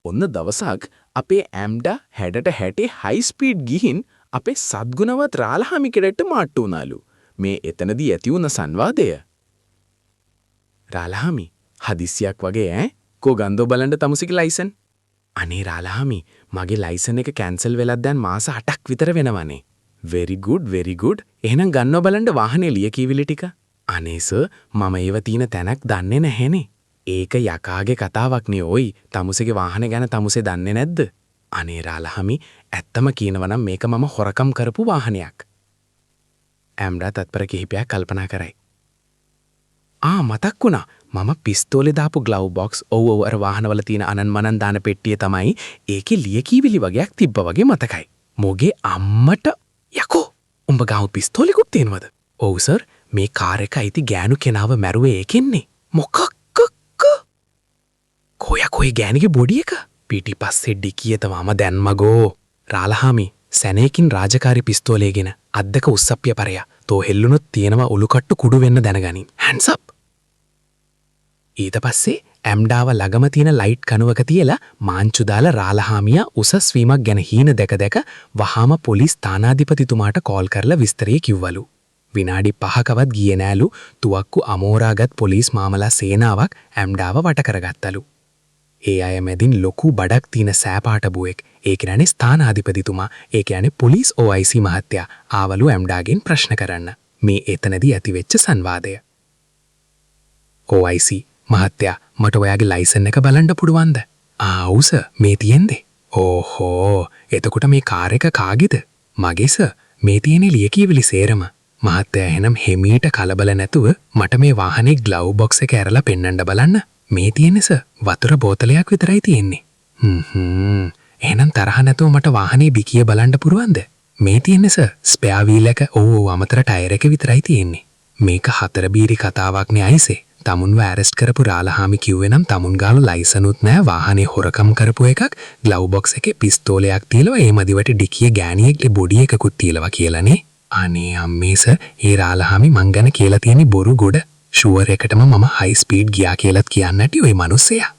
ඔන්න දවසක් අපේ ඇම්ඩා හැඩට හැටේ හයි ස්පීඩ් ගිහින් අපේ සද්ගුණවත් රාලහාමි කෙරෙට්ට මාට්ටු වුණාලු. මේ එතනදී ඇති වුණ සංවාදය. රාලහාමි හදිස්සියක් වගේ ඈ කෝ ගන්දෝ බලන්න තමුසේගේ ලයිසන්. අනේ රාලහාමි මගේ ලයිසන් එක කැන්සල් වෙලත් දැන් මාස 8ක් විතර වෙනවනේ. very good. එහෙනම් ගන්නව බලන්න වාහනේ ලියකියවිලි ටික. අනේ සර් මම ඒව තියෙන තැනක් දන්නේ නැහෙනේ. ඒක යකාගේ කතාවක් නේ ඔයි. තමුසේගේ වාහනේ ගැන තමුසේ දන්නේ නැද්ද? අනේ රාලහාමි ඇත්තම කියනවනම් මේක මම හොරකම් කරපු වාහනයක්. ඇම්ඩා තත්පර කිහිපයක් කල්පනා කරයි. මතක් වුණා. මම පිස්තෝලේ දාපු ග්ලව් බොක්ස් ඔව් අර වාහනවල තියෙන අනන් මනන් දාන පෙට්ටිය තමයි ඒකේ ලියකියවිලි වගේක් තිබ්බා වගේ මතකයි. මොගේ අම්මට යකෝ උඹ ගාව පිස්තෝලෙකුත් තියෙනවද? ඔව් සර් මේ කාර් එක අයිති ගෑනු කෙනාව මැරුවේ ඒකෙන්නේ. මොකක්ක? කොයි ගෑණිගේ බොඩි එක? පිටිපස්සේ ඩිකිය තමම දැන්මගෝ. රාලහාමි සැනේකින් රාජකාරී පිස්තෝලේගෙන අද්දක උස්සප්පිය පරයා. තෝ හෙල්ලුනොත් තියෙනවා උළුකට්ටු කුඩු වෙන්න දැනගනින්. hands up. ඊට පස්සේ ඇම්ඩාව ළඟම තියෙන ලයිට් කණුවක තියලා මාංචු දාලා රාලහාමියා උසස් වීමක් ගැන හීන දැක වහාම පොලිස් ස්ථානාධිපතිතුමාට කෝල් කරලා විස්තරය කිව්වලු. විනාඩි 5කවත් ගියේ නෑලු තුවක්කු අමෝරාගත් පොලිස් මාමලා සේනාවක් ඇම්ඩාව වට කරගත්තලු. ඒ අය මැදින් ලොකු බඩක් තියෙන සෑපාට බුවෙක්. ඒ කියන්නේ ස්ථානාධිපතිතුමා. ඒ කියන්නේ පොලිස් OIC මහත්තයා ආවලු ඇම්ඩාගෙන් ප්‍රශ්න කරන්න. මේ එතනදී ඇතිවෙච්ච සංවාදය. OIC මහත්තයා මට ඔයාගේ ලයිසන් එක බලන්න පුළුවන්ද? ඔව් සර් මේ තියෙන්නේ. ඕහෝ එතකොට මේ කාර් එක කාගේද? මගේ සර් මේ තියෙන්නේ ලියකියවිලි සේරම. මහත්තයා එහෙනම් හෙමීට කලබල නැතුව මට මේ වාහනේ ග්ලව් බොක්ස් එක ඇරලා පෙන්වන්න බලන්න. මේ තියෙන්නේ සර් වතුර බෝතලයක් විතරයි තියෙන්නේ. එහෙනම් තරහ නැතුව මට වාහනේ බිකිය බලන්න පුරවන්ද? මේ තියෙන්නේ සර් ස්පෙයා වීල් එක අමතර ටයර් එක විතරයි තියෙන්නේ. මේක 4 බීරි කතාවක් නේ අයිසේ. තමුන්ව ඇරෙස්ට් කරපු රාලහාමි කිව්වේ නම් තමුන් ගාල ලයිසනුත් නැහැ වාහනේ හොරකම් කරපු එකක් ග්ලව් බොක්ස් එකේ පිස්තෝලයක් තියලා ඒ මදිවට ඩිකිය ගෑණියෙක්ගේ බොඩි එකකුත් තියලා කියලානේ. අනේ අම්මේ සර් ඒ රාලහාමි මං ගැන කියලා තියෙන්නේ බොරු ගොඩ. ෂුවර් එකටම මම හයි ස්පීඩ් ගියා කියලාත් කියන්නටි ওই මිනිස්සයා.